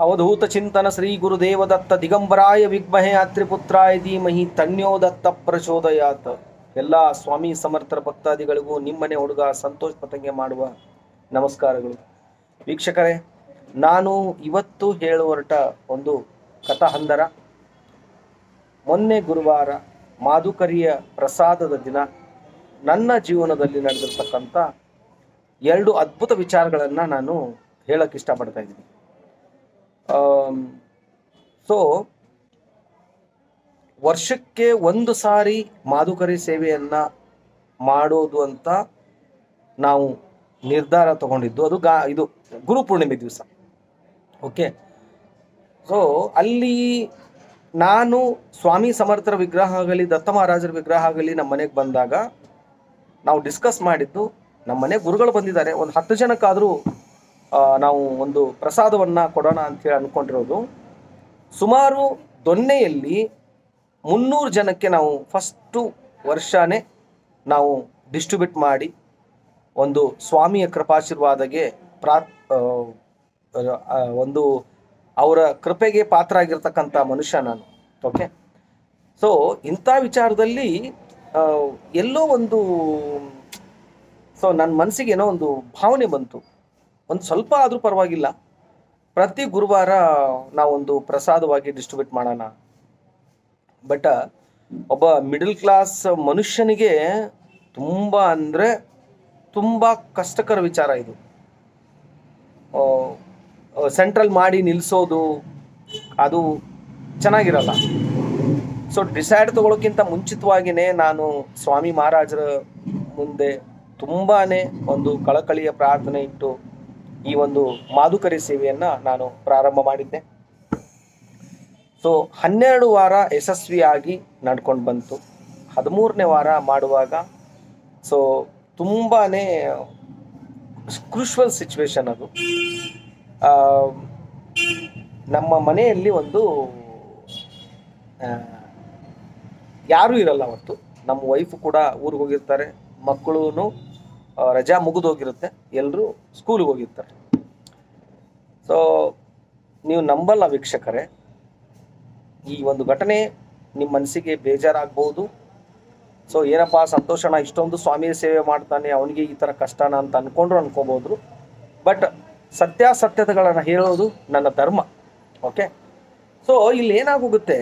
ಅವಧೂತ ಚಿಂತನ ಶ್ರೀ ಗುರುದೇವದತ್ತ ದಿಗಂಬರಾಯ ವಿದ್ಮಹೇ ಅತ್ರಿಪುತ್ರಾಯ ಧೀಮಹಿ ತನ್ಯೋ ದತ್ತ ಪ್ರಚೋದಯಾತ್. ಎಲ್ಲ ಸ್ವಾಮಿ ಸಮರ್ಥರ ಭಕ್ತಾದಿಗಳಿಗೂ ನಿಮ್ಮನೆ ಹುಡುಗ ಸಂತೋಷ್ ಪತಂಗೆ ಮಾಡುವ ನಮಸ್ಕಾರಗಳು. ವೀಕ್ಷಕರೇ, ನಾನು ಇವತ್ತು ಹೇಳುವರಟ ಒಂದು ಕಥಾಹಂದರ. ಮೊನ್ನೆ ಗುರುವಾರ ಮಾಧುಕರಿಯ ಪ್ರಸಾದದ ದಿನ ನನ್ನ ಜೀವನದಲ್ಲಿ ನಡೆದಿರ್ತಕ್ಕಂಥ 2 ಅದ್ಭುತ ವಿಚಾರಗಳನ್ನು ನಾನು ಹೇಳಕ್ಕೆ ಇಷ್ಟಪಡ್ತಾ ಇದ್ದೀನಿ. ಸೊ ವರ್ಷಕ್ಕೆ 1 ಸಾರಿ ಮಾಧುಕರಿ ಸೇವೆಯನ್ನು ಮಾಡೋದು ಅಂತ ನಾವು ನಿರ್ಧಾರ ತಗೊಂಡಿದ್ದು. ಅದು ಇದು ಗುರುಪೂರ್ಣಿಮೆ ದಿವಸ. ಓಕೆ, ಸೊ ಅಲ್ಲಿ ನಾನು ಸ್ವಾಮಿ ಸಮರ್ಥರ ವಿಗ್ರಹ ಆಗಲಿ ದತ್ತ ಮಹಾರಾಜರ ವಿಗ್ರಹ ಆಗಲಿ ನಮ್ಮ ಮನೆಗೆ ಬಂದಾಗ ನಾವು ಡಿಸ್ಕಸ್ ಮಾಡಿದ್ದು, ನಮ್ಮ ಮನೆಗೆ ಗುರುಗಳು ಬಂದಿದ್ದಾರೆ, ಒಂದು 10 ಜನಕ್ಕಾದರೂ ನಾವು ಒಂದು ಪ್ರಸಾದವನ್ನು ಕೊಡೋಣ ಅಂತೇಳಿ ಅಂದ್ಕೊಂಡಿರೋದು. ಸುಮಾರು ದೊನ್ನೆಯಲ್ಲಿ 300 ಜನಕ್ಕೆ ನಾವು ಫಸ್ಟು ವರ್ಷನೇ ನಾವು ಡಿಸ್ಟ್ರಿಬ್ಯೂಟ್ ಮಾಡಿ ಒಂದು ಸ್ವಾಮಿಯ ಕೃಪಾಶೀರ್ವಾದಗೆ ಒಂದು ಅವರ ಕೃಪೆಗೆ ಪಾತ್ರ ಆಗಿರ್ತಕ್ಕಂಥ ಮನುಷ್ಯ ನಾನು. ಓಕೆ, ಸೊ ಇಂಥ ವಿಚಾರದಲ್ಲಿ ಎಲ್ಲೋ ಒಂದು ನನ್ನ ಮನಸ್ಸಿಗೆ ಏನೋ ಒಂದು ಭಾವನೆ ಬಂತು, ಒಂದು ಸ್ವಲ್ಪ ಆದರೂ ಪರವಾಗಿಲ್ಲ, ಪ್ರತಿ ಗುರುವಾರ ನಾವೊಂದು ಪ್ರಸಾದವಾಗಿ ಡಿಸ್ಟ್ರಿಬ್ಯೂಟ್ ಮಾಡೋಣ. ಬಟ್ ಒಬ್ಬ ಮಿಡಲ್ ಕ್ಲಾಸ್ ಮನುಷ್ಯನಿಗೆ ತುಂಬ ಅಂದರೆ ತುಂಬ ಕಷ್ಟಕರ ವಿಚಾರ ಇದು. ಸೆಂಟ್ರಲ್ ಮಾಡಿ ನಿಲ್ಲಿಸೋದು ಅದು ಚೆನ್ನಾಗಿರಲ್ಲ. ಸೊ ಡಿಸೈಡ್ ತಗೊಳ್ಳೋಕ್ಕಿಂತ ಮುಂಚಿತವಾಗಿಯೇ ನಾನು ಸ್ವಾಮಿ ಮಹಾರಾಜರ ಮುಂದೆ ತುಂಬಾ ಒಂದು ಕಳಕಳಿಯ ಪ್ರಾರ್ಥನೆ ಇಟ್ಟು ಈ ಒಂದು ಮಾಧುಕರಿ ಸೇವೆಯನ್ನು ನಾನು ಪ್ರಾರಂಭ ಮಾಡಿದ್ದೆ. ಸೊ 12 ವಾರ ಯಶಸ್ವಿಯಾಗಿ ನಡ್ಕೊಂಡು ಬಂತು. 13ನೇ ವಾರ ಮಾಡುವಾಗ ಸೊ ತುಂಬಾ ಕ್ರೂಷಿಯಲ್ ಸಿಚುವೇಶನ್ ಅದು. ನಮ್ಮ ಮನೆಯಲ್ಲಿ ಒಂದು ಯಾರೂ ಇರಲ್ಲ ಅವತ್ತು. ನಮ್ಮ ವೈಫು ಕೂಡ ಊರಿಗೆ ಹೋಗಿರ್ತಾರೆ, ಮಕ್ಕಳು ರಜಾ ಮುಗಿದೋಗಿರುತ್ತೆ, ಎಲ್ಲರೂ ಸ್ಕೂಲಿಗೆ ಹೋಗಿರ್ತಾರೆ. ಸೊ ನೀವು ನಂಬಲ್ಲ ವೀಕ್ಷಕರೇ, ಈ ಒಂದು ಘಟನೆ ನಿಮ್ಮ ಮನಸ್ಸಿಗೆ ಬೇಜಾರಾಗ್ಬೋದು. ಸೊ ಏನಪ್ಪ ಸಂತೋಷಣ, ಇಷ್ಟೊಂದು ಸ್ವಾಮಿಯ ಸೇವೆ ಮಾಡ್ತಾನೆ, ಅವನಿಗೆ ಈ ಥರ ಕಷ್ಟನ ಅಂತ ಅನ್ಕೋಬೋದು. ಬಟ್ ಸತ್ಯಾಸತ್ಯತೆಗಳನ್ನು ಹೇಳೋದು ನನ್ನ ಧರ್ಮ. ಓಕೆ, ಸೊ ಇಲ್ಲಿ ಏನಾಗೋಗುತ್ತೆ,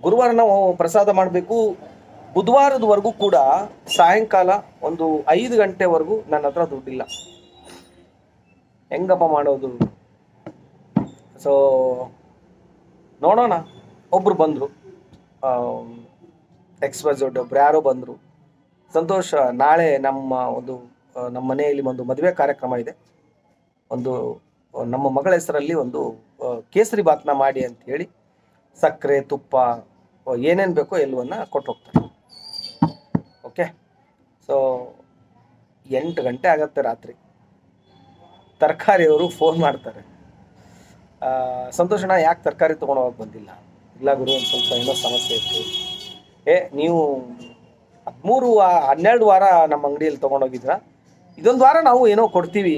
ಗುರುವಾರ ನಾವು ಪ್ರಸಾದ ಮಾಡಬೇಕು. ಬುಧವಾರದವರೆಗೂ ಕೂಡ ಸಾಯಂಕಾಲ ಒಂದು 5 ಗಂಟೆವರೆಗೂ ನನ್ನ ಹತ್ರ ದುಡ್ಡಿಲ್ಲ. ಹೆಂಗಪ್ಪ ಮಾಡೋದು? ಸೊ ನೋಡೋಣ, ಒಬ್ಬರು ಬಂದರು, XYZ ಒಬ್ರು ಯಾರೋ ಬಂದರು. ಸಂತೋಷ, ನಾಳೆ ನಮ್ಮ ಮನೆಯಲ್ಲಿ ಒಂದು ಮದುವೆ ಕಾರ್ಯಕ್ರಮ ಇದೆ, ಒಂದು ನಮ್ಮ ಮಗಳ ಹೆಸರಲ್ಲಿ ಒಂದು ಕೇಸರಿ ಬಾತ್ನ ಮಾಡಿ ಅಂತ ಹೇಳಿ ಸಕ್ಕರೆ ತುಪ್ಪ ಏನೇನು ಬೇಕೋ ಎಲ್ಲವನ್ನ ಕೊಟ್ಟು ಹೋಗ್ತಾರೆ. ಓಕೆ, ಸೊ 8 ಗಂಟೆ ಆಗತ್ತೆ ರಾತ್ರಿ. ತರಕಾರಿಯವರು ಫೋನ್ ಮಾಡ್ತಾರೆ, ಸಂತೋಷಣ ಯಾಕೆ ತರಕಾರಿ ತೊಗೊಂಡೋಗಕ್ಕೆ ಬಂದಿಲ್ಲ? ಇಲ್ಲ ಗುರು, ಒಂದು ಸ್ವಲ್ಪ ಏನೋ ಸಮಸ್ಯೆ ಇತ್ತು. ನೀವು 12 ವಾರ ನಮ್ಮ ಅಂಗಡಿಯಲ್ಲಿ ತೊಗೊಂಡೋಗಿದ್ರ, ಇದೊಂದು ವಾರ ನಾವು ಏನೋ ಕೊಡ್ತೀವಿ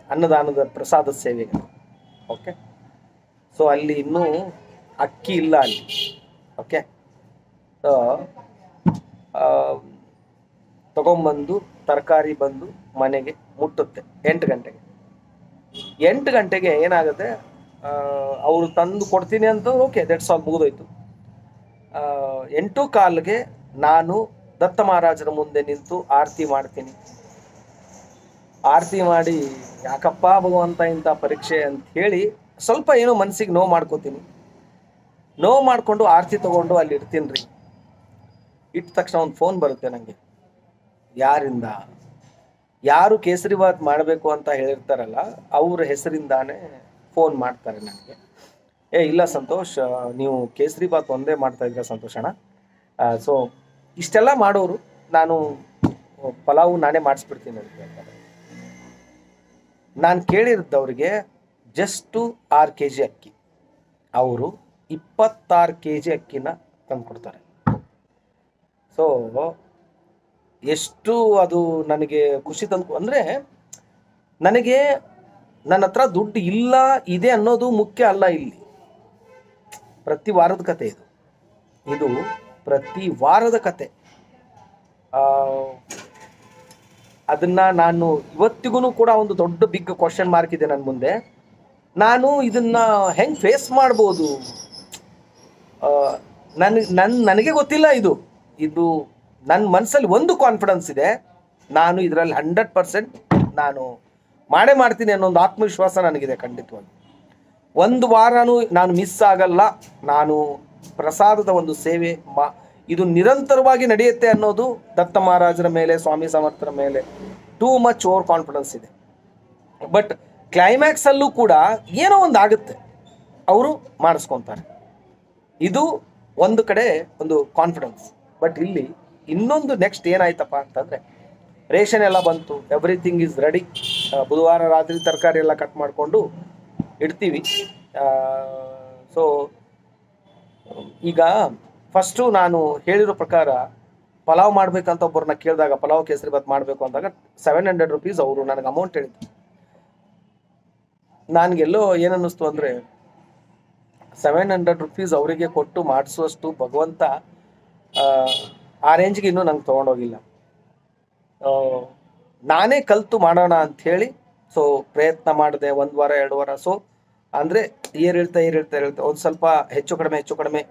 ಅನ್ನದಾನದ ಪ್ರಸಾದದ ಸೇವೆಗೆ. ಓಕೆ, ಸೊ ಅಲ್ಲಿ ಇನ್ನೂ ಅಕ್ಕಿ ಇಲ್ಲ ಅಲ್ಲಿ. ಓಕೆ, ಸೊ ತಗೊಂಬಂದು ತರಕಾರಿ ಬಂದು ಮನೆಗೆ ಮುಟ್ಟುತ್ತೆ 8 ಗಂಟೆಗೆ. 8 ಗಂಟೆಗೆ ಏನಾಗುತ್ತೆ, ಅವರು ತಂದು ಕೊಡ್ತೀನಿ ಅಂತ, ಓಕೆ ದಟ್ಸ್ ಆಲ್, ಮುಗಿದೋಯ್ತು. 8:15ಗೆ ನಾನು ದತ್ತ ಮಹಾರಾಜರ ಮುಂದೆ ನಿಂತು ಆರತಿ ಮಾಡ್ತೀನಿ. ಆರತಿ ಮಾಡಿ ಯಾಕಪ್ಪ ಭಗವಂತ ಇಂಥ ಪರೀಕ್ಷೆ ಅಂತ ಹೇಳಿ ಸ್ವಲ್ಪ ಏನೋ ಮನಸ್ಸಿಗೆ ನೋವು ಮಾಡ್ಕೋತೀನಿ. ನೋವು ಮಾಡಿಕೊಂಡು ಆರತಿ ತೊಗೊಂಡು ಅಲ್ಲಿ ಇಡ್ತೀನಿ ರೀ. ಇಟ್ಟ ತಕ್ಷಣ ಒಂದು ಫೋನ್ ಬರುತ್ತೆ ನನಗೆ. ಯಾರಿಂದ? ಯಾರು ಕೇಸರಿ ಬಾತ್ ಮಾಡಬೇಕು ಅಂತ ಹೇಳಿರ್ತಾರಲ್ಲ, ಅವ್ರ ಹೆಸರಿಂದಾನೇ ಫೋನ್ ಮಾಡ್ತಾರೆ ನನಗೆ. ಇಲ್ಲ ಸಂತೋಷ್, ನೀವು ಕೇಸರಿ ಬಾತ್ ಒಂದೇ ಮಾಡ್ತಾ ಇದ್ದೀರಾ ಸಂತೋಷಣ. ಸೊ ಇಷ್ಟೆಲ್ಲ ಮಾಡೋರು ನಾನು ಪಲಾವು ನಾನೇ ಮಾಡಿಸ್ಬಿಡ್ತೀನಿ ಅಂತ ಹೇಳ್ತಾರೆ. ನಾನು ಕೇಳಿದ್ದವ್ರಿಗೆ ಜಸ್ಟು 6 kg ಅಕ್ಕಿ, ಅವರು 26 kg ಅಕ್ಕಿನ ತಂದು ಕೊಡ್ತಾರೆ. ಸೊ ಎಷ್ಟು ಅದು ನನಗೆ ಖುಷಿ ತಂದು, ಅಂದರೆ ನನಗೆ ನನ್ನ ಹತ್ರ ದುಡ್ಡು ಇಲ್ಲ ಇದೆ ಅನ್ನೋದು ಮುಖ್ಯ ಅಲ್ಲ. ಇಲ್ಲಿ ಪ್ರತಿ ವಾರದ ಕತೆ ಇದು. ಇದು ಪ್ರತಿ ವಾರದ ಕತೆ. ಅದನ್ನ ನಾನು ಇವತ್ತಿಗೂ ಕೂಡ ಒಂದು ದೊಡ್ಡ ಬಿಗ್ ಕ್ವಶನ್ ಮಾರ್ಕ್ ಇದೆ ನನ್ನ ಮುಂದೆ. ನಾನು ಇದನ್ನ ಹೆಂಗ್ ಫೇಸ್ ಮಾಡ್ಬೋದು? ನನಗೆ ಗೊತ್ತಿಲ್ಲ. ಇದು ನನ್ನ ಮನಸ್ಸಲ್ಲಿ ಒಂದು ಕಾನ್ಫಿಡೆನ್ಸ್ ಇದೆ, ನಾನು ಇದರಲ್ಲಿ 100% ನಾನು ಮಾಡೇ ಮಾಡ್ತೀನಿ ಅನ್ನೋ ಒಂದು ಆತ್ಮವಿಶ್ವಾಸ ನನಗಿದೆ. ಖಂಡಿತವಾಗಿ ಒಂದು ವಾರನೂ ನಾನು ಮಿಸ್ ಆಗಲ್ಲ. ನಾನು ಪ್ರಸಾದದ ಒಂದು ಸೇವೆ ಇದು ನಿರಂತರವಾಗಿ ನಡೆಯುತ್ತೆ ಅನ್ನೋದು ದತ್ತ ಮಹಾರಾಜರ ಮೇಲೆ, ಸ್ವಾಮಿ ಸಮರ್ಥರ ಮೇಲೆ ಟೂ ಮಚ್ ಓವರ್ ಕಾನ್ಫಿಡೆನ್ಸ್ ಇದೆ. ಬಟ್ ಕ್ಲೈಮ್ಯಾಕ್ಸ್ ಅಲ್ಲೂ ಕೂಡ ಏನೋ ಒಂದು ಆಗುತ್ತೆ, ಅವರು ಮಾಡಿಸ್ಕೊತಾರೆ. ಇದು ಒಂದು ಕಡೆ ಒಂದು ಕಾನ್ಫಿಡೆನ್ಸ್. ಬಟ್ ಇಲ್ಲಿ ಇನ್ನೊಂದು ನೆಕ್ಸ್ಟ್ ಏನಾಯ್ತಪ್ಪ ಅಂತಂದರೆ, ರೇಷನ್ ಎಲ್ಲ ಬಂತು, ಎವ್ರಿಥಿಂಗ್ ಈಸ್ ರೆಡಿ. ಬುಧವಾರ ರಾತ್ರಿ ತರಕಾರಿ ಎಲ್ಲ ಕಟ್ ಮಾಡಿಕೊಂಡು ಇಡ್ತೀವಿ. ಸೊ ಈಗ ಫಸ್ಟು ನಾನು ಹೇಳಿರೋ ಪ್ರಕಾರ ಪಲಾವ್ ಮಾಡಬೇಕಂತ ಒಬ್ಬರನ್ನ ಕೇಳಿದಾಗ, ಪಲಾವ್ ಕೇಸರಿ ಬಾತ್ ಮಾಡಬೇಕು ಅಂದಾಗ 700 rupees ಅವರು ನನಗೆ ಅಮೌಂಟ್ ಹೇಳಿದ್ರು. ನನಗೆಲ್ಲೋ ಏನನ್ನಿಸ್ತು ಅಂದರೆ, 700 rupees ಅವರಿಗೆ ಕೊಟ್ಟು ಮಾಡಿಸುವಷ್ಟು ಭಗವಂತ ಆ ರೇಂಜ್ಗೆ ಇನ್ನೂ ನಂಗೆ ತೊಗೊಂಡೋಗಿಲ್ಲ. ನಾನೇ ಕಲಿತು ಮಾಡೋಣ ಅಂಥೇಳಿ ಸೊ ಪ್ರಯತ್ನ ಮಾಡಿದೆ 1 ವಾರ 2 ವಾರ. ಸೊ ಅಂದರೆ ಏರಿಳ್ತಾ ಒಂದು ಸ್ವಲ್ಪ ಹೆಚ್ಚು ಕಡಿಮೆ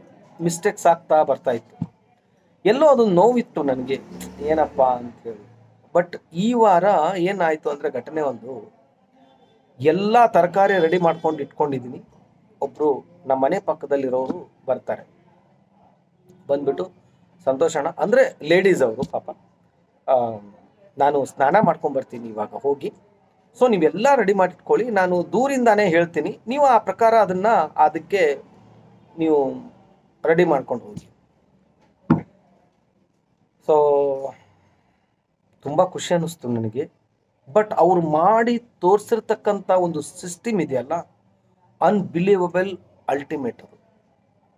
ಮಿಸ್ಟೇಕ್ಸ್ ಆಗ್ತಾ ಬರ್ತಾ ಇತ್ತು. ಎಲ್ಲೋ ಅದೊಂದು ನೋವಿತ್ತು ನನಗೆ, ಏನಪ್ಪ ಅಂಥೇಳಿ. ಬಟ್ ಈ ವಾರ ಏನಾಯಿತು ಅಂದರೆ, ಘಟನೆ ಒಂದು, ಎಲ್ಲ ತರಕಾರಿ ರೆಡಿ ಮಾಡ್ಕೊಂಡು ಇಟ್ಕೊಂಡಿದ್ದೀನಿ. ಒಬ್ಬರು ನಮ್ಮ ಮನೆ ಪಕ್ಕದಲ್ಲಿರೋರು ಬರ್ತಾರೆ. ಬಂದ್ಬಿಟ್ಟು, ಸಂತೋಷಣ ಅಂದರೆ ಲೇಡೀಸ್ ಅವರು, ಪಾಪ ನಾನು ಸ್ನಾನ ಮಾಡ್ಕೊಂಡ್ಬರ್ತೀನಿ ಇವಾಗ ಹೋಗಿ, ಸೊ ನೀವೆಲ್ಲ ರೆಡಿ ಮಾಡಿಟ್ಕೊಳ್ಳಿ, ನಾನು ದೂರಿಂದಾನೇ ಹೇಳ್ತೀನಿ, ನೀವು ಆ ಪ್ರಕಾರ ಅದಕ್ಕೆ ನೀವು ರೆಡಿ ಮಾಡ್ಕೊಂಡು ಹೋಗಿ. ಸೊ ತುಂಬ ಖುಷಿ ಅನ್ನಿಸ್ತು ನನಗೆ. ಬಟ್ ಅವ್ರು ಮಾಡಿ ತೋರಿಸಿರ್ತಕ್ಕಂಥ ಒಂದು ಸಿಸ್ಟಮ್ ಇದೆಯಲ್ಲ, ಅನ್ಬಿಲೀವಬಲ್, ಅಲ್ಟಿಮೇಟ್. ಅದು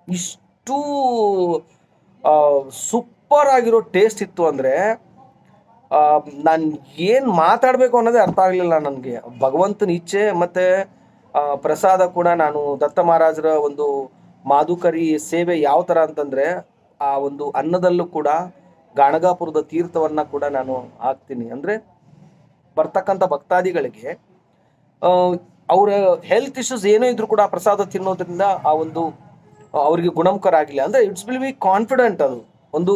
ಇಷ್ಟು ಸೂಪರ್ ಆಗಿರೋ ಟೇಸ್ಟ್ ಇತ್ತು ಅಂದರೆ, ನಾನು ಏನು ಮಾತಾಡಬೇಕು ಅನ್ನೋದೇ ಅರ್ಥ ಆಗಲಿಲ್ಲ ನನಗೆ. ಭಗವಂತನ ಇಚ್ಛೆ ಮತ್ತು ಪ್ರಸಾದ ಕೂಡ, ನಾನು ದತ್ತ ಮಹಾರಾಜರ ಒಂದು ಮಾಧುಕರಿ ಸೇವೆ ಯಾವ ಥರ ಅಂತಂದರೆ, ಆ ಒಂದು ಅನ್ನದಲ್ಲೂ ಕೂಡ ಗಾಣಗಾಪುರದ ತೀರ್ಥವನ್ನು ಕೂಡ ನಾನು ಹಾಕ್ತೀನಿ. ಅಂದರೆ ಬರ್ತಕ್ಕಂಥ ಭಕ್ತಾದಿಗಳಿಗೆ ಅವರ ಹೆಲ್ತ್ ಇಶ್ಯೂಸ್ ಏನೋ ಇದ್ರೂ ಕೂಡ ಪ್ರಸಾದ ತಿನ್ನೋದ್ರಿಂದ ಆ ಒಂದು ಅವರಿಗೆ ಗುಣಮುಖರ ಆಗಿಲ್ಲ ಅಂದರೆ, ಇಟ್ಸ್ ವಿಲ್ ಬಿ ಕಾನ್ಫಿಡೆಂಟ್. ಅದು ಒಂದು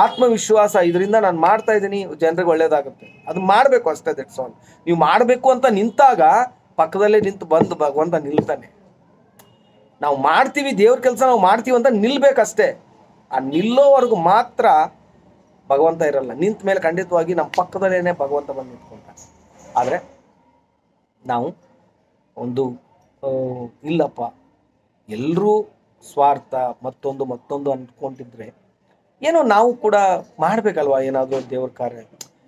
ಆತ್ಮವಿಶ್ವಾಸ, ಇದರಿಂದ ನಾನು ಮಾಡ್ತಾ ಇದ್ದೀನಿ, ಜನರಿಗೆ ಒಳ್ಳೇದಾಗುತ್ತೆ. ಅದು ಮಾಡಬೇಕು ಅಷ್ಟೇ, ದಟ್ಸ್ ಆಲ್. ನೀವು ಮಾಡಬೇಕು ಅಂತ ನಿಂತಾಗ ಪಕ್ಕದಲ್ಲೇ ನಿಂತು ಬಂದು ಭಗವಂತ ನಿಲ್ತಾನೆ. ನಾವು ಮಾಡ್ತೀವಿ, ದೇವ್ರ ಕೆಲಸ ನಾವು ಮಾಡ್ತೀವಿ ಅಂತ ನಿಲ್ಬೇಕಷ್ಟೇ. ಆ ನಿಲ್ಲೋವರೆಗೂ ಮಾತ್ರ ಭಗವಂತ ಇರಲ್ಲ. ನಿಂತ ಮೇಲೆ ಖಂಡಿತವಾಗಿ ನಮ್ಮ ಪಕ್ಕದಲ್ಲೇನೆ ಭಗವಂತ ಬಂದು ನಿಂತ್ಕೊಂತಾನೆ. ಆದರೆ ನಾವು ಒಂದು ಇಲ್ಲಪ್ಪ, ಎಲ್ಲರೂ ಸ್ವಾರ್ಥ ಮತ್ತೊಂದು ಅಂದ್ಕೊಂಡಿದ್ರೆ, ಏನೋ ನಾವು ಕೂಡ ಮಾಡಬೇಕಲ್ವ ಏನಾದರೂ ದೇವ್ರ ಕಾರ್ಯ.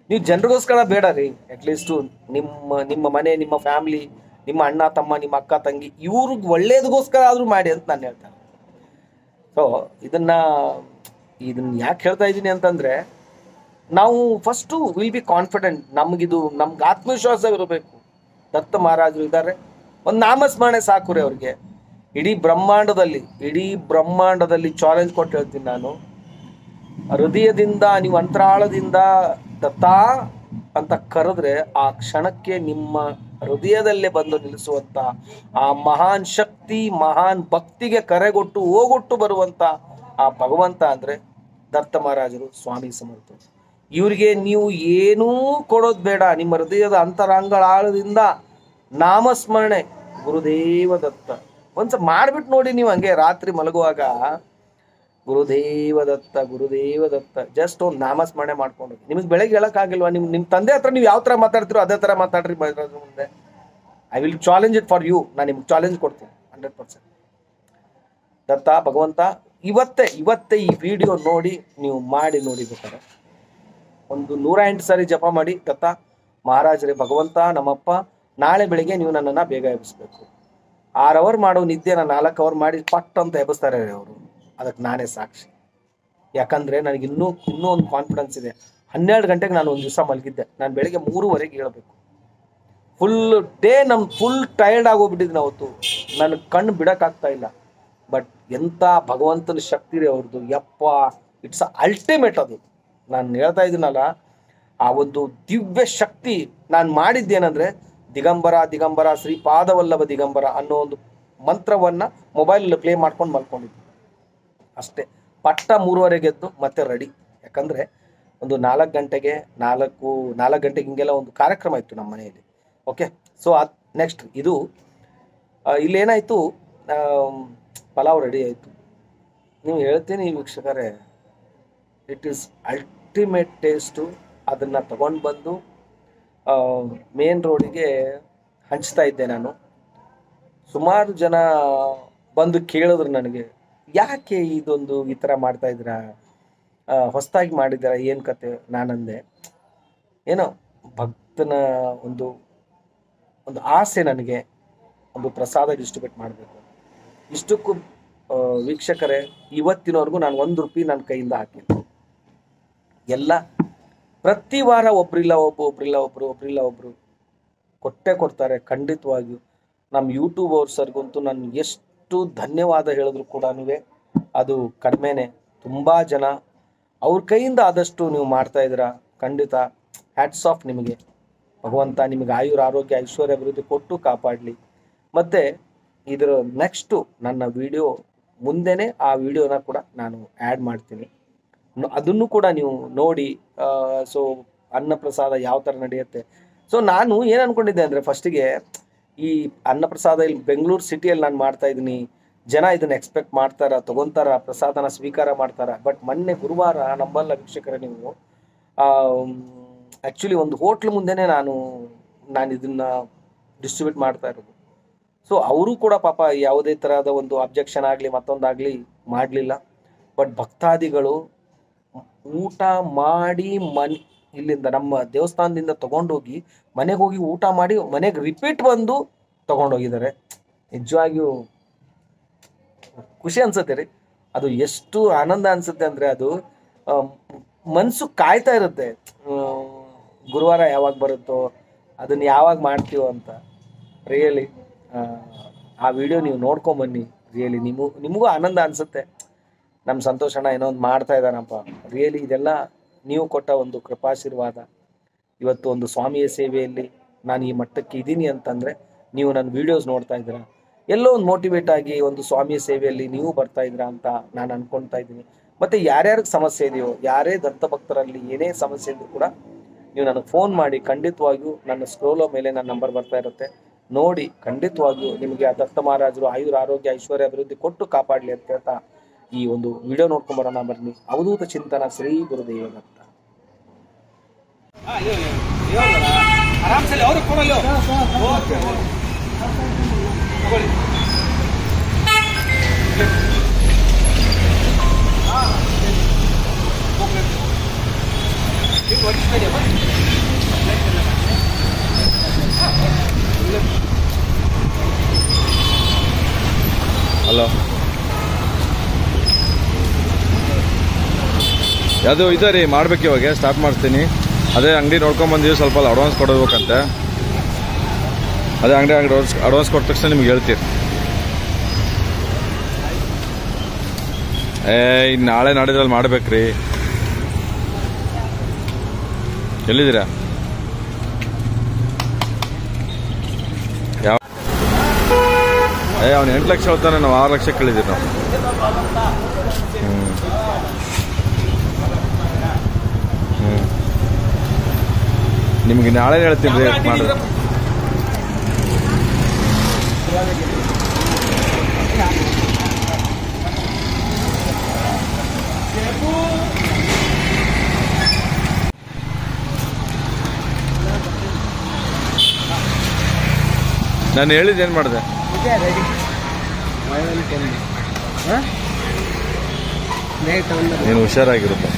ನೀವು ಜನರಿಗೋಸ್ಕರ ಬೇಡ ರೀ, ಅಟ್ಲೀಸ್ಟು ನಿಮ್ಮ ಮನೆ, ನಿಮ್ಮ ಫ್ಯಾಮ್ಲಿ, ನಿಮ್ಮ ಅಣ್ಣ ತಮ್ಮ, ನಿಮ್ಮ ಅಕ್ಕ ತಂಗಿ, ಇವ್ರಿಗೆ ಒಳ್ಳೇದಕ್ಕೋಸ್ಕರ ಆದರೂ ಮಾಡಿ ಅಂತ ನಾನು ಹೇಳ್ತೇನೆ. ಸೊ ಇದನ್ನ ಯಾಕೆ ಹೇಳ್ತಾ ಇದ್ದೀನಿ ಅಂತಂದರೆ, ನಾವು ಫಸ್ಟು ವಿಲ್ ಬಿ ಕಾನ್ಫಿಡೆಂಟ್. ನಮ್ಗೆ ಆತ್ಮವಿಶ್ವಾಸ ಇರಬೇಕು. ದತ್ತ ಮಹಾರಾಜರು ಇದ್ದಾರೆ, ಒಂದು ನಾಮಸ್ಮರಣೆ ಸಾಕು ರೀ ಅವ್ರಿಗೆ. ಇಡೀ ಬ್ರಹ್ಮಾಂಡದಲ್ಲಿ ಚಾಲೆಂಜ್ ಕೊಟ್ಟು ಹೇಳ್ತೀನಿ ನಾನು, ಹೃದಯದಿಂದ ನೀವು ಅಂತರಾಳದಿಂದ ದತ್ತಾ ಅಂತ ಕರೆದ್ರೆ ಆ ಕ್ಷಣಕ್ಕೆ ನಿಮ್ಮ ಹೃದಯದಲ್ಲೇ ಬಂದು ನಿಲ್ಲಿಸುವಂತ ಆ ಮಹಾನ್ ಶಕ್ತಿ, ಮಹಾನ್ ಭಕ್ತಿಗೆ ಕರೆಗೊಟ್ಟು ಹೋಗೊಟ್ಟು ಬರುವಂತ ಆ ಭಗವಂತ ಅಂದ್ರೆ ದತ್ತ ಮಹಾರಾಜರು, ಸ್ವಾಮಿ ಸಮರ್ಥರು. ಇವರಿಗೆ ನೀವು ಏನೂ ಕೊಡೋದು ಬೇಡ. ನಿಮ್ಮ ಹೃದಯದ ಅಂತರಾಂಗಳ ಆಳದಿಂದ ನಾಮಸ್ಮರಣೆ ಗುರುದೇವ ದತ್ತ ಒಂದ್ಸಲ ಮಾಡ್ಬಿಟ್ಟು ನೋಡಿ. ನೀವು ಹಂಗೆ ರಾತ್ರಿ ಮಲಗುವಾಗ ಗುರುದೇವ ದತ್ತ ಜಸ್ಟ್ ಒಂದು ನಾಮಸ್ಮರಣೆ ಮಾಡ್ಕೊಂಡು, ನಿಮಗೆ ಬೆಳಗ್ಗೆ ಹೇಳಕ್ಕಾಗಿಲ್ವಾ? ನಿಮ್ಮ ತಂದೆ ಹತ್ರ ನೀವು ಯಾವ ಥರ ಮಾತಾಡ್ತಿರೋ ಅದೇ ಥರ ಮಾತಾಡ್ರಿ ಮುಂದೆ. I will challenge it for you. ನಾನು ನಿಮ್ಗೆ ಚಾಲೆಂಜ್ ಕೊಡ್ತೀನಿ 100%. ದತ್ತ ಭಗವಂತ ಇವತ್ತೇ ಈ ವಿಡಿಯೋ ನೋಡಿ ನೀವು ಮಾಡಿ ನೋಡಿಬೇಕಾರೆ ಒಂದು 108 ಸಾರಿ ಜಪ ಮಾಡಿ, ದತ್ತ ಮಹಾರಾಜರೇ, ಭಗವಂತ ನಮ್ಮಪ್ಪ, ನಾಳೆ ಬೆಳಿಗ್ಗೆ ನೀವು ನನ್ನನ್ನು ಬೇಗ ಎಬ್ಬಿಸ್ಬೇಕು. 6 ಅವರ್ ಮಾಡೋ ನಿದ್ದೆ ನಾನು 4 ಅವರ್ ಮಾಡಿ ಪಟ್ ಅಂತ ಎಬ್ಬಿಸ್ತಾರೆ ಅವರು. ಅದಕ್ಕೆ ನಾನೇ ಸಾಕ್ಷಿ. ಯಾಕಂದರೆ ನನಗೆ ಇನ್ನೂ ಒಂದು ಕಾನ್ಫಿಡೆನ್ಸ್ ಇದೆ. 12 ಗಂಟೆಗೆ ನಾನು ಒಂದು ದಿವಸ ಮಲಗಿದ್ದೆ, ನಾನು ಬೆಳಿಗ್ಗೆ 3:15 ಹೇಳಬೇಕು. ಫುಲ್ ಡೇ ಫುಲ್ ಟೈರ್ಡ್ ಆಗೋಗ್ಬಿಟ್ಟಿದ್ದೀನಿ ಅವತ್ತು. ನನ್ನ ಕಣ್ಣು ಬಿಡೋಕ್ಕಾಗ್ತಾ ಇಲ್ಲ. ಬಟ್ ಎಂಥ ಭಗವಂತನ ಶಕ್ತಿ ರೀ ಅವ್ರದ್ದು, ಯಪ್ಪ, ಇಟ್ಸ್ ಅಲ್ಟಿಮೇಟ್. ಅದು ನಾನು ಹೇಳ್ತಾ ಇದ್ದೀನಲ್ಲ, ಆ ಒಂದು ದಿವ್ಯ ಶಕ್ತಿ. ನಾನು ಮಾಡಿದ್ದೇನೆಂದರೆ ದಿಗಂಬರ ದಿಗಂಬರ ಶ್ರೀಪಾದವಲ್ಲಭ ದಿಗಂಬರ ಅನ್ನೋ ಒಂದು ಮಂತ್ರವನ್ನು ಮೊಬೈಲಲ್ಲಿ ಪ್ಲೇ ಮಾಡ್ಕೊಂಡು ಮಲ್ಕೊಂಡಿದ್ದೆ ಅಷ್ಟೇ. ಪಟ್ಟ 3:30 ಎದ್ದು ಮತ್ತೆ ರೆಡಿ. ಯಾಕಂದರೆ ಒಂದು 4 ಗಂಟೆಗೆ ಹಿಂಗೆಲ್ಲ ಒಂದು ಕಾರ್ಯಕ್ರಮ ಇತ್ತು ನಮ್ಮ ಮನೆಯಲ್ಲಿ. ಓಕೆ, ಸೊ ಅದು ನೆಕ್ಸ್ಟ್ ಇದು ಇಲ್ಲೇನಾಯಿತು, ಪಲಾವ್ ರೆಡಿ ಆಯಿತು. ನೀವು ಹೇಳ್ತೀನಿ ವೀಕ್ಷಕರೇ, ಇಟ್ ಈಸ್ ಅಲ್ಟಿಮೇಟ್ ಟೇಸ್ಟು. ಅದನ್ನು ತಗೊಂಡು ಬಂದು ಮೇನ್ ರೋಡಿಗೆ ಹಂಚ್ತಾ ಇದ್ದೆ ನಾನು. ಸುಮಾರು ಜನ ಬಂದು ಕೇಳಿದ್ರು ನನಗೆ, ಯಾಕೆ ಇದೊಂದು ಈ ಥರ ಮಾಡ್ತಾಯಿದ್ದೀರಾ, ಹೊಸದಾಗಿ ಮಾಡಿದ್ದೀರಾ, ಏನು ಕತೆ? ನಾನಂದೆ, ಏನೋ ಭಕ್ತನ ಒಂದು ಆಸೆ ನನಗೆ, ಒಂದು ಪ್ರಸಾದ ಡಿಸ್ಟ್ರಿಬ್ಯೂಟ್ ಮಾಡಬೇಕು. ಇಷ್ಟಕ್ಕೂ ವೀಕ್ಷಕರೇ, ಇವತ್ತಿನವರೆಗೂ ನಾನು 1 ರೂಪಾಯಿ ನನ್ನ ಕೈಯಿಂದ ಹಾಕಿಲ್ಲ. ಎಲ್ಲ ಪ್ರತಿ ವಾರ ಒಬ್ಬರಿಲ್ಲ ಒಬ್ಬರು ಕೊಟ್ಟೇ ಕೊಡ್ತಾರೆ. ಖಂಡಿತವಾಗಿಯೂ ನಮ್ಮ ಯೂಟ್ಯೂಬ್ ಅವ್ರ ಸರ್ಗಂತೂ ನಾನು ಎಷ್ಟು ಧನ್ಯವಾದ ಹೇಳಿದ್ರು ಕೂಡ ಅದು ಕಡಿಮೆನೇ. ತುಂಬ ಜನ ಅವ್ರ ಕೈಯಿಂದ ಆದಷ್ಟು ನೀವು ಮಾಡ್ತಾಯಿದ್ದೀರಾ. ಖಂಡಿತ ಹ್ಯಾಟ್ಸ್ ಆಫ್ ನಿಮಗೆ. ಭಗವಂತ ನಿಮಗೆ ಆಯುರ ಆರೋಗ್ಯ ಐಶ್ವರ್ಯ ಅಭಿವೃದ್ಧಿ ಕೊಟ್ಟು ಕಾಪಾಡಲಿ. ಮತ್ತು ಇದರ ನೆಕ್ಸ್ಟು ನನ್ನ ವಿಡಿಯೋ ಮುಂದೆನೇ ಆ ವಿಡಿಯೋನ ಕೂಡ ನಾನು ಆ್ಯಡ್ ಮಾಡ್ತೀನಿ. ಅದನ್ನು ಕೂಡ ನೀವು ನೋಡಿ. ಸೊ ಅನ್ನಪ್ರಸಾದ ಯಾವ ಥರ ನಡೆಯುತ್ತೆ. ಸೊ ನಾನು ಏನು ಅಂದ್ಕೊಂಡಿದ್ದೆ ಅಂದರೆ, ಫಸ್ಟಿಗೆ ಈ ಅನ್ನಪ್ರಸಾದ ಇಲ್ಲಿ ಬೆಂಗಳೂರು ಸಿಟಿಯಲ್ಲಿ ನಾನು ಮಾಡ್ತಾಯಿದ್ದೀನಿ, ಜನ ಇದನ್ನು ಎಕ್ಸ್ಪೆಕ್ಟ್ ಮಾಡ್ತಾರ, ತೊಗೊತಾರ, ಪ್ರಸಾದನ ಸ್ವೀಕಾರ ಮಾಡ್ತಾರ. ಬಟ್ ಮೊನ್ನೆ ಗುರುವಾರ ನಂಬಲ್ಲ ವೀಕ್ಷಕರೇ ನೀವು, ಆ್ಯಕ್ಚುಲಿ ಒಂದು ಹೋಟ್ಲ್ ಮುಂದೆನೇ ನಾನು ಇದನ್ನು ಡಿಸ್ಟ್ರಿಬ್ಯೂಟ್ ಮಾಡ್ತಾ ಇರೋದು. ಸೊ ಅವರು ಕೂಡ ಪಾಪ ಯಾವುದೇ ಥರದ ಒಂದು ಅಬ್ಜೆಕ್ಷನ್ ಆಗಲಿ ಮತ್ತೊಂದಾಗಲಿ ಮಾಡಲಿಲ್ಲ. ಬಟ್ ಭಕ್ತಾದಿಗಳು ಊಟ ಮಾಡಿ ಇಲ್ಲಿಂದ ನಮ್ಮ ದೇವಸ್ಥಾನದಿಂದ ತೊಗೊಂಡೋಗಿ ಮನೆಗೆ ಹೋಗಿ ಊಟ ಮಾಡಿ ಮನೆಗೆ ರಿಪೀಟ್ ಬಂದು ತೊಗೊಂಡೋಗಿದ್ದಾರೆ. ನಿಜವಾಗಿಯೂ ಖುಷಿ ಅನ್ಸುತ್ತೆ ರೀ. ಅದು ಎಷ್ಟು ಆನಂದ ಅನಿಸುತ್ತೆ ಅಂದರೆ, ಅದು ಮನಸ್ಸು ಕಾಯ್ತಾ ಇರುತ್ತೆ, ಗುರುವಾರ ಯಾವಾಗ ಬರುತ್ತೋ, ಅದನ್ನು ಯಾವಾಗ ಮಾಡ್ತೀವೋ ಅಂತ. ರಿಯಲಿ ಆ ವಿಡಿಯೋ ನೀವು ನೋಡ್ಕೊಂಬನ್ನಿ. ರಿಯಲಿ ನಿಮಗೂ ಆನಂದ ಅನಿಸುತ್ತೆ. ನಮ್ಮ ಸಂತೋಷನ ಏನೋ ಒಂದು ಮಾಡ್ತಾ ಇದ್ದಾನಪ್ಪ. ರಿಯಲಿ ಇದೆಲ್ಲ ನೀವು ಕೊಟ್ಟ ಒಂದು ಕೃಪಾಶೀರ್ವಾದ. ಇವತ್ತು ಒಂದು ಸ್ವಾಮಿಯ ಸೇವೆಯಲ್ಲಿ ನಾನು ಈ ಮಟ್ಟಕ್ಕೆ ಇದ್ದೀನಿ ಅಂತಂದರೆ ನೀವು ನನ್ನ ವೀಡಿಯೋಸ್ ನೋಡ್ತಾ ಇದ್ದೀರಾ, ಎಲ್ಲೋ ಒಂದು ಮೋಟಿವೇಟ್ ಆಗಿ ಒಂದು ಸ್ವಾಮಿಯ ಸೇವೆಯಲ್ಲಿ ನೀವು ಬರ್ತಾ ಇದ್ದೀರಾ ಅಂತ ನಾನು ಅನ್ಕೊಳ್ತಾ ಇದ್ದೀನಿ. ಮತ್ತು ಯಾರ್ಯಾರಿಗೆ ಸಮಸ್ಯೆ ಇದೆಯೋ, ಯಾರೇ ದತ್ತಭಕ್ತರಲ್ಲಿ ಏನೇ ಸಮಸ್ಯೆ ಇದ್ದರೂ ಕೂಡ ನೀವು ನನಗೆ ಫೋನ್ ಮಾಡಿ. ಖಂಡಿತವಾಗಿಯೂ ನನ್ನ ಸ್ಕ್ರೋಲೋ ಮೇಲೆ ನನ್ನ ನಂಬರ್ ಬರ್ತಾ ಇರುತ್ತೆ, ನೋಡಿ. ಖಂಡಿತವಾಗಿಯೂ ನಿಮಗೆ ಆ ದತ್ತ ಮಹಾರಾಜರು ಆಯುರ ಆರೋಗ್ಯ ಐಶ್ವರ್ಯ ಅಭಿವೃದ್ಧಿ ಕೊಟ್ಟು ಕಾಪಾಡಲಿ ಅಂತ ಹೇಳ್ತಾ ಈ ಒಂದು ವಿಡಿಯೋ ನೋಡ್ಕೊಂಬರೋಣ ಬನ್ನಿ. ಅವಧೂತ ಚಿಂತನ ಶ್ರೀ ಗುರುದೇವ ದತ್ತ. ಹಲೋ, ಅದು ಇದೆ ರೀ, ಮಾಡ್ಬೇಕು. ಇವಾಗ ಸ್ಟಾರ್ಟ್ ಮಾಡ್ತೀನಿ. ಅದೇ ಅಂಗಡಿ ನೋಡ್ಕೊಂಬಂದಿವಿ, ಸ್ವಲ್ಪ ಅಡ್ವಾನ್ಸ್ ಕೊಡಬೇಕಂತೆ. ಅದೇ ಅಂಗಡಿ ಅಡ್ವಾನ್ಸ್ ಕೊಟ್ಟ ತಕ್ಷಣ ನಿಮ್ಗೆ ಹೇಳ್ತೀರಿ. ಇನ್ನು ನಾಳೆ ನಾಡಿದ್ರಲ್ಲಿ ಮಾಡ್ಬೇಕ್ರಿ. ಎಲ್ಲಿದ್ದೀರಾ? ಯಾವ ಅವ್ನು 8 ಲಕ್ಷ ಹೇಳ್ತಾನೆ, ನಾವು 6 ಲಕ್ಷ ಕೇಳಿದ್ದೀವಿ ನಾವು. ನಿಮ್ಗೆ ನಾಳೆ ಹೇಳ್ತೀನಿ ರೀ ಮಾಡಿದ್ರೆ. ನಾನು ಹೇಳಿದ್ದೇನು ಮಾಡಿದೆ? ನೀನು ಹುಷಾರಾಗಿರುತ್ತೆ.